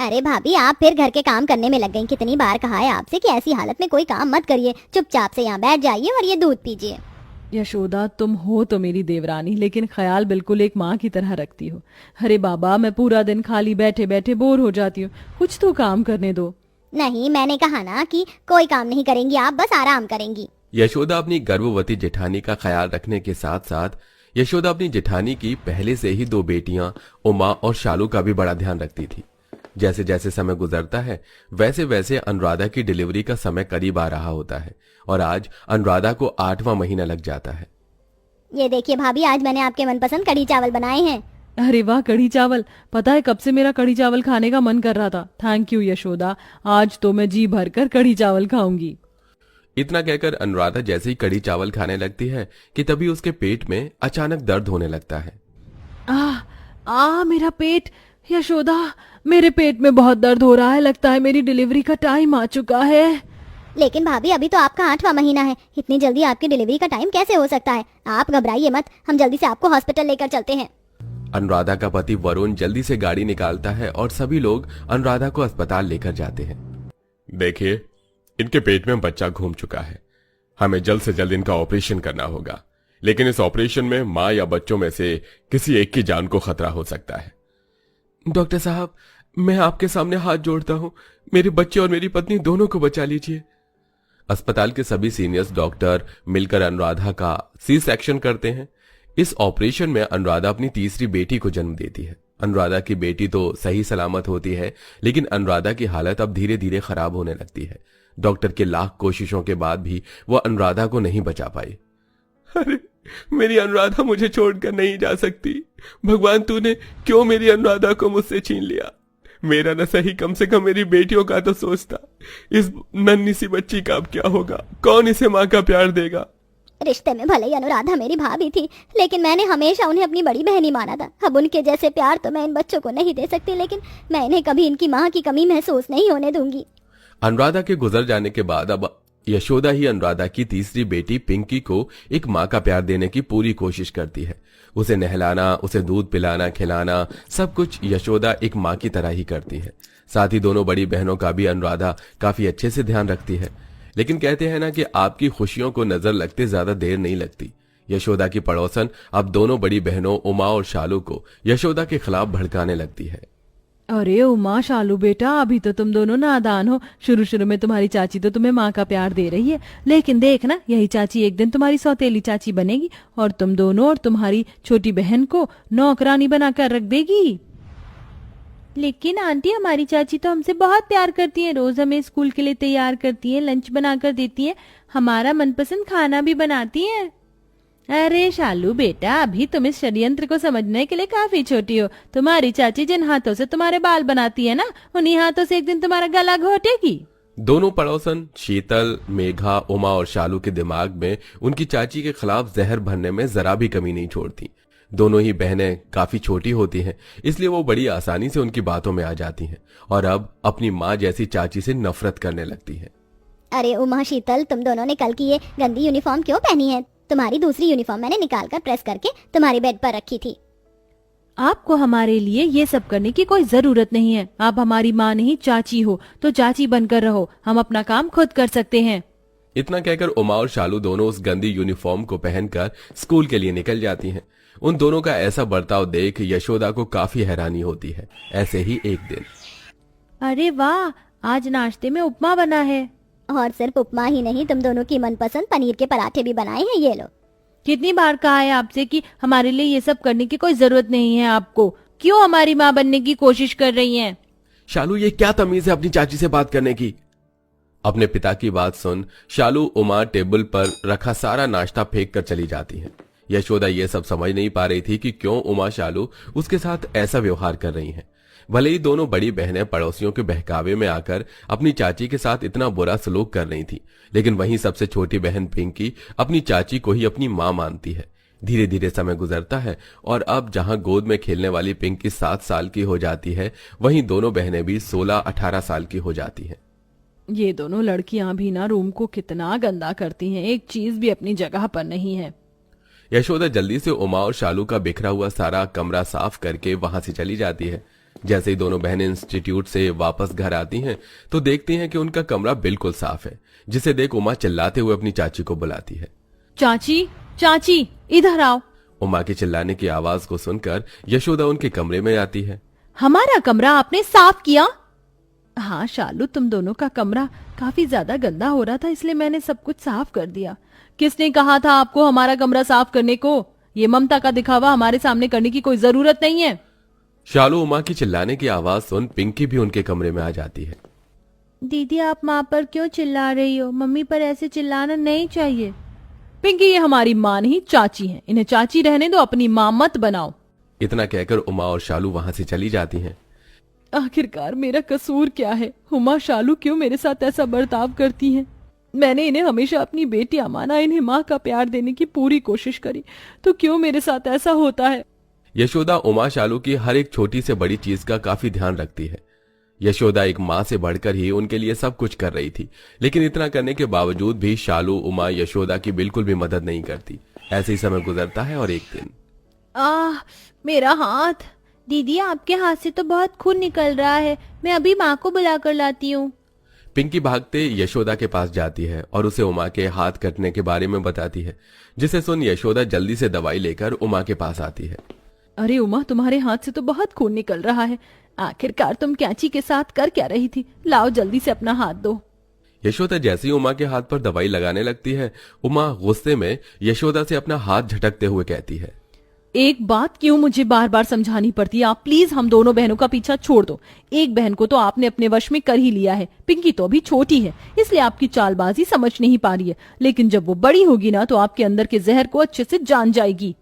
अरे भाभी, आप फिर घर के काम करने में लग गई। कितनी बार कहा है आपसे कि ऐसी हालत में कोई काम मत करिए, चुपचाप से यहाँ बैठ जाइए और ये दूध पीजिए। यशोदा, तुम हो तो मेरी देवरानी, लेकिन ख्याल बिल्कुल एक माँ की तरह रखती हो। अरे बाबा, मैं पूरा दिन खाली बैठे बैठे बोर हो जाती हूँ, कुछ तो काम करने दो। नहीं, मैंने कहा ना कि कोई काम नहीं करेंगी आप, बस आराम करेंगी। यशोदा अपनी गर्भवती जेठानी का ख्याल रखने के साथ साथ यशोदा अपनी जेठानी की पहले से ही दो बेटियां उमा और शालू का भी बड़ा ध्यान रखती थी। जैसे जैसे समय गुजरता है वैसे वैसे अनुराधा की डिलीवरी का समय करीब आ रहा होता है और आज अनुराधा को 8वां महीना लग जाता है। ये देखिए भाभी, आज मैंने आपके मनपसंद कढ़ी चावल बनाए हैं। अरे वाह, कढ़ी चावल! पता है कब से मेरा कढ़ी चावल खाने का मन कर रहा था। थैंक यू यशोदा, आज तो मैं जी भर कर कढ़ी चावल खाऊंगी। इतना कहकर अनुराधा जैसे ही कढ़ी चावल खाने लगती है कि तभी उसके पेट में अचानक दर्द होने लगता है। मेरा पेट! यशोदा, मेरे पेट में बहुत दर्द हो रहा है, लगता है मेरी डिलीवरी का टाइम आ चुका है। लेकिन भाभी, अभी तो आपका 8वां महीना है, इतनी जल्दी आपकी डिलीवरी का टाइम कैसे हो सकता है? आप घबराइए मत, हम जल्दी से आपको हॉस्पिटल लेकर चलते हैं। अनुराधा का पति वरुण जल्दी से गाड़ी निकालता है और सभी लोग अनुराधा को अस्पताल लेकर जाते हैं। देखिए, इनके पेट में बच्चा घूम चुका है, हमें जल्द से जल्द इनका ऑपरेशन करना होगा, लेकिन इस ऑपरेशन में माँ या बच्चों में से किसी एक की जान को खतरा हो सकता है। डॉक्टर साहब, मैं आपके सामने हाथ जोड़ता हूँ, मेरे बच्चे और मेरी पत्नी दोनों को बचा लीजिए। अस्पताल के सभी सीनियर्स डॉक्टर मिलकर अनुराधा का सी सेक्शन करते हैं। इस ऑपरेशन में अनुराधा अपनी तीसरी बेटी को जन्म देती है। अनुराधा की बेटी तो सही सलामत होती है, लेकिन अनुराधा की हालत अब धीरे धीरे खराब होने लगती है। डॉक्टर के लाख कोशिशों के बाद भी वो अनुराधा को नहीं बचा पाई। अरे, मेरी अनुराधा मुझे छोड़कर नहीं जा सकती। भगवान, तूने क्यों मेरी अनुराधा को मुझसे छीन लिया? मेरा न सही, कम से कम मेरी बेटियों का तो सोचता। इस नन्ही सी बच्ची का अब क्या होगा? कौन इसे माँ का प्यार देगा? रिश्ते में भले ही अनुराधा मेरी भाभी थी, लेकिन मैंने हमेशा उन्हें अपनी बड़ी बहन ही माना था। अब उनके जैसे प्यार तो मैं इन बच्चों को नहीं दे सकती, लेकिन मैं इन्हें कभी इनकी माँ की कमी महसूस नहीं होने दूंगी। अनुराधा के गुजर जाने के बाद अब यशोदा ही अनुराधा की तीसरी बेटी पिंकी को एक माँ का प्यार देने की पूरी कोशिश करती है। उसे नहलाना, उसे दूध पिलाना, खिलाना, सब कुछ यशोदा एक माँ की तरह ही करती है। साथ ही दोनों बड़ी बहनों का भी अनुराधा काफी अच्छे से ध्यान रखती है। लेकिन कहते हैं ना कि आपकी खुशियों को नजर लगते ज्यादा देर नहीं लगती। यशोदा की पड़ोसन अब दोनों बड़ी बहनों उमा और शालू को यशोदा के खिलाफ भड़काने लगती है। अरे उमा, शालू बेटा, अभी तो तुम दोनों नादान हो। शुरू शुरू में तुम्हारी चाची तो तुम्हें माँ का प्यार दे रही है, लेकिन देखना, यही चाची एक दिन तुम्हारी सौतेली चाची बनेगी और तुम दोनों और तुम्हारी छोटी बहन को नौकरानी बनाकर रख देगी। लेकिन आंटी, हमारी चाची तो हमसे बहुत प्यार करती है, रोज हमें स्कूल के लिए तैयार करती है, लंच बनाकर देती है, हमारा मनपसंद खाना भी बनाती है। अरे शालू बेटा, अभी तुम इस षड्यंत्र को समझने के लिए काफी छोटी हो। तुम्हारी चाची जिन हाथों से तुम्हारे बाल बनाती है ना, उन्हीं हाथों से एक दिन तुम्हारा गला घोटेगी। दोनों पड़ोसन शीतल, मेघा, उमा और शालू के दिमाग में उनकी चाची के खिलाफ जहर भरने में जरा भी कमी नहीं छोड़ती। दोनों ही बहनें काफी छोटी होती हैं, इसलिए वो बड़ी आसानी से उनकी बातों में आ जाती हैं और अब अपनी माँ जैसी चाची से नफरत करने लगती है। अरे उमा, शीतल, तुम दोनों ने कल की ये गंदी यूनिफॉर्म क्यों पहनी है? तुम्हारी दूसरी यूनिफॉर्म मैंने निकालकर प्रेस करके तुम्हारे बेड पर रखी थी। आपको हमारे लिए ये सब करने की कोई जरूरत नहीं है। आप हमारी माँ नहीं चाची हो, तो चाची बनकर रहो, हम अपना काम खुद कर सकते हैं। इतना कहकर उमा और शालू दोनों उस गंदी यूनिफॉर्म को पहनकर स्कूल के लिए निकल जाती हैं। उन दोनों का ऐसा बर्ताव देख यशोदा को काफी हैरानी होती है। ऐसे ही एक दिन, अरे वाह, आज नाश्ते में उपमा बना है। और सिर्फ उपमा ही नहीं, तुम दोनों की मनपसंद पनीर के पराठे भी बनाए हैं, ये लो। कितनी बार कहा है आपसे कि हमारे लिए ये सब करने की कोई जरूरत नहीं है आपको? क्यों हमारी माँ बनने की कोशिश कर रही हैं? शालू, ये क्या तमीज है अपनी चाची से बात करने की? अपने पिता की बात सुन शालू उमा टेबल पर रखा सारा नाश्ता फेंक कर चली जाती है। यशोदा ये सब समझ नहीं पा रही थी कि क्यों उमा शालू उसके साथ ऐसा व्यवहार कर रही हैं। भले ही दोनों बड़ी बहनें पड़ोसियों के बहकावे में आकर अपनी चाची के साथ इतना बुरा सलूक कर रही थी, लेकिन वहीं सबसे छोटी बहन पिंकी अपनी चाची को ही अपनी मां मानती है। धीरे धीरे समय गुजरता है और अब जहां गोद में खेलने वाली पिंकी 7 साल की हो जाती है, वहीं दोनों बहनें भी 16-18 साल की हो जाती हैं। ये दोनों लड़कियां भी ना रूम को कितना गंदा करती हैं, एक चीज भी अपनी जगह पर नहीं है। यशोदा जल्दी से उमा और शालू का बिखरा हुआ सारा कमरा साफ करके वहां से चली जाती है। जैसे ही दोनों बहनें इंस्टीट्यूट से वापस घर आती हैं तो देखती हैं कि उनका कमरा बिल्कुल साफ है, जिसे देख उमा चिल्लाते हुए अपनी चाची को बुलाती है। चाची, चाची, इधर आओ। उमा के चिल्लाने की आवाज को सुनकर यशोदा उनके कमरे में आती है। हमारा कमरा आपने साफ किया? हाँ शालू, तुम दोनों का कमरा काफी ज्यादा गंदा हो रहा था, इसलिए मैंने सब कुछ साफ कर दिया। किसने कहा था आपको हमारा कमरा साफ करने को? ये ममता का दिखावा हमारे सामने करने की कोई जरूरत नहीं है। शालू उमा की चिल्लाने की आवाज सुन पिंकी भी उनके कमरे में आ जाती है। दीदी, आप माँ पर क्यों चिल्ला रही हो? मम्मी पर ऐसे चिल्लाना नहीं चाहिए। पिंकी, ये हमारी माँ नहीं चाची है, इन्हें चाची रहने दो, अपनी माँ मत बनाओ। इतना कहकर उमा और शालू वहां से चली जाती हैं। आखिरकार मेरा कसूर क्या है? उमा, शालू क्यों मेरे साथ ऐसा बर्ताव करती हैं? मैंने इन्हें हमेशा अपनी बेटियां माना, इन्हें माँ का प्यार देने की पूरी कोशिश करी, तो क्यों मेरे साथ ऐसा होता है? यशोदा उमा शालू की हर एक छोटी से बड़ी चीज का काफी ध्यान रखती है। यशोदा एक माँ से बढ़कर ही उनके लिए सब कुछ कर रही थी, लेकिन इतना करने के बावजूद भी शालू उमा यशोदा की बिल्कुल भी मदद नहीं करती। ऐसे ही समय गुजरता है और एक दिन मेरा हाथ। दीदी, आपके हाथ से तो बहुत खून निकल रहा है, मैं अभी माँ को बुला कर लाती हूँ। पिंकी भागते यशोदा के पास जाती है और उसे उमा के हाथ कटने के बारे में बताती है, जिसे सुन यशोदा जल्दी से दवाई लेकर उमा के पास आती है। अरे उमा, तुम्हारे हाथ से तो बहुत खून निकल रहा है। आखिरकार तुम कैंची के साथ कर क्या रही थी? लाओ जल्दी से अपना हाथ दो। यशोदा जैसे ही उमा के हाथ पर दवाई लगाने लगती है, उमा गुस्से में यशोदा से अपना हाथ झटकते हुए कहती है, एक बात क्यों मुझे बार बार समझानी पड़ती है? आप प्लीज हम दोनों बहनों का पीछा छोड़ दो। एक बहन को तो आपने अपने वश में कर ही लिया है, पिंकी तो अभी छोटी है, इसलिए आपकी चालबाजी समझ नहीं पा रही है, लेकिन जब वो बड़ी होगी ना तो आपके अंदर के जहर को अच्छे से जान जाएगी।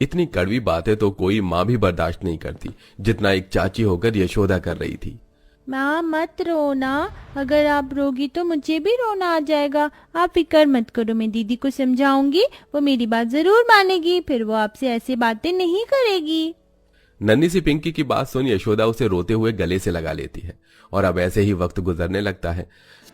इतनी कड़वी बातें तो कोई माँ भी बर्दाश्त नहीं करती, जितना एक चाची होकर यशोदा कर रही थी। माँ मत रोना, अगर आप रोगी तो मुझे भी रोना आ जाएगा। आप फिक्र मत करो, मैं दीदी को समझाऊंगी, वो मेरी बात जरूर मानेगी, फिर वो आपसे ऐसी बातें नहीं करेगी। नन्ही सी पिंकी की बात सुन यशोदा उसे रोते हुए गले से लगा लेती है और अब ऐसे ही वक्त गुजरने लगता है।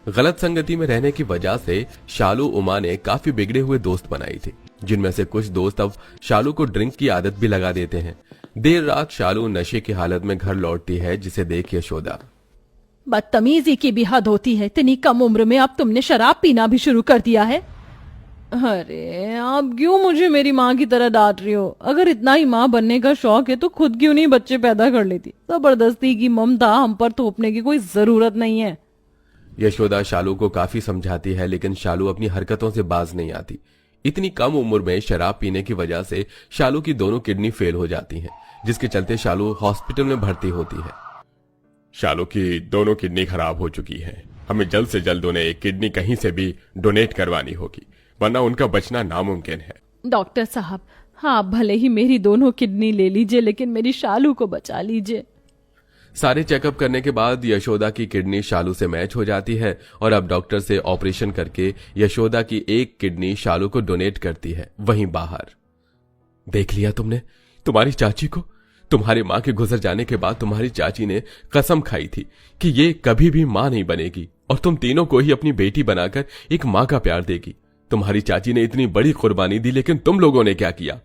गलत संगति में रहने की वजह से शालू उमा ने काफी बिगड़े हुए दोस्त बनाए थे, जिनमें से कुछ दोस्त अब शालू को ड्रिंक की आदत भी लगा देते हैं। देर रात शालू नशे की हालत में घर लौटती है, जिसे देख यशोदा, बदतमीजी की भी हद होती है, इतनी कम उम्र में अब तुमने शराब पीना भी शुरू कर दिया है। अरे आप क्यों मुझे मेरी माँ की तरह डांट रही हो? अगर इतना ही माँ बनने का शौक है तो खुद क्यों नहीं बच्चे पैदा कर लेती? जबरदस्ती की ममता हम पर थोपने की कोई जरूरत नहीं है। यशोदा शालू को काफी समझाती है, लेकिन शालू अपनी हरकतों से बाज नहीं आती। इतनी कम उम्र में शराब पीने की वजह से शालू की दोनों किडनी फेल हो जाती हैं, जिसके चलते शालू हॉस्पिटल में भर्ती होती है। शालू की दोनों किडनी खराब हो चुकी है, हमें जल्द से जल्द उन्हें एक किडनी कहीं से भी डोनेट करवानी होगी, वरना उनका बचना नामुमकिन है। डॉक्टर साहब, हाँ भले ही मेरी दोनों किडनी ले लीजिए, लेकिन मेरी शालू को बचा लीजिए। सारे चेकअप करने के बाद यशोदा की किडनी शालू से मैच हो जाती है और अब डॉक्टर से ऑपरेशन करके यशोदा की एक किडनी शालू को डोनेट करती है। वहीं बाहर, देख लिया तुमने तुम्हारी चाची को? तुम्हारी माँ के गुजर जाने के बाद तुम्हारी चाची ने कसम खाई थी कि ये कभी भी माँ नहीं बनेगी और तुम तीनों को ही अपनी बेटी बनाकर एक माँ का प्यार देगी। तुम्हारी चाची ने इतनी बड़ी कुर्बानी दी, लेकिन तुम लोगों ने क्या किया?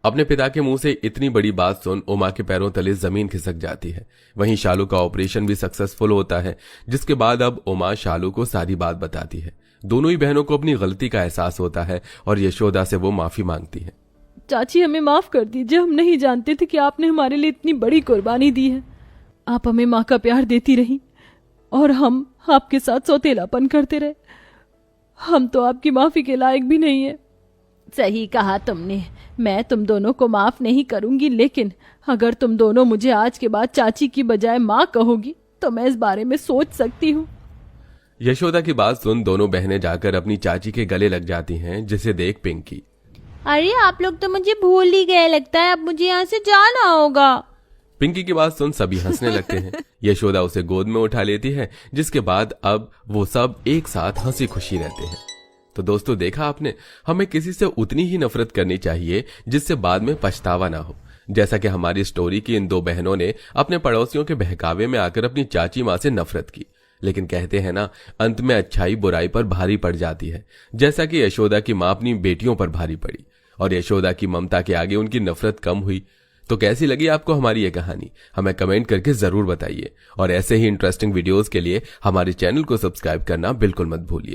अपने पिता के मुंह से इतनी बड़ी बात सुन उमा के पैरों तले जमीन खिसक जाती है। वहीं शालू का ऑपरेशन भी सक्सेसफुल होता है, जिसके बाद अब उमा शालू को सारी बात बताती है। दोनों ही बहनों को अपनी गलती का एहसास होता है और यशोदा से वो माफी मांगती है। चाची, हमें माफ कर दीजिए, हम नहीं जानते थे कि आपने हमारे लिए इतनी बड़ी कुर्बानी दी है। आप हमें माँ का प्यार देती रही और हम आपके साथ सौतेलापन करते रहे। हम तो आपकी माफी के लायक भी नहीं है। सही कहा तुमने, मैं तुम दोनों को माफ नहीं करूंगी, लेकिन अगर तुम दोनों मुझे आज के बाद चाची की बजाय माँ कहोगी तो मैं इस बारे में सोच सकती हूँ। यशोदा की बात सुन दोनों बहनें जाकर अपनी चाची के गले लग जाती हैं, जिसे देख पिंकी, अरे आप लोग तो मुझे भूल ही गए, लगता है अब मुझे यहाँ से जाना होगा। पिंकी की बात सुन सभी हंसने लगते हैं। यशोदा उसे गोद में उठा लेती है, जिसके बाद अब वो सब एक साथ हंसी खुशी रहते हैं। तो दोस्तों, देखा आपने, हमें किसी से उतनी ही नफरत करनी चाहिए जिससे बाद में पछतावा ना हो। जैसा कि हमारी स्टोरी की इन दो बहनों ने अपने पड़ोसियों के बहकावे में आकर अपनी चाची माँ से नफरत की, लेकिन कहते हैं ना, अंत में अच्छाई बुराई पर भारी पड़ जाती है। जैसा कि यशोदा की माँ अपनी बेटियों पर भारी पड़ी और यशोदा की ममता के आगे उनकी नफरत कम हुई, तो कैसी लगी आपको हमारी ये कहानी, हमें कमेंट करके जरूर बताइए और ऐसे ही इंटरेस्टिंग वीडियोस के लिए हमारे चैनल को सब्सक्राइब करना बिल्कुल मत भूलिए।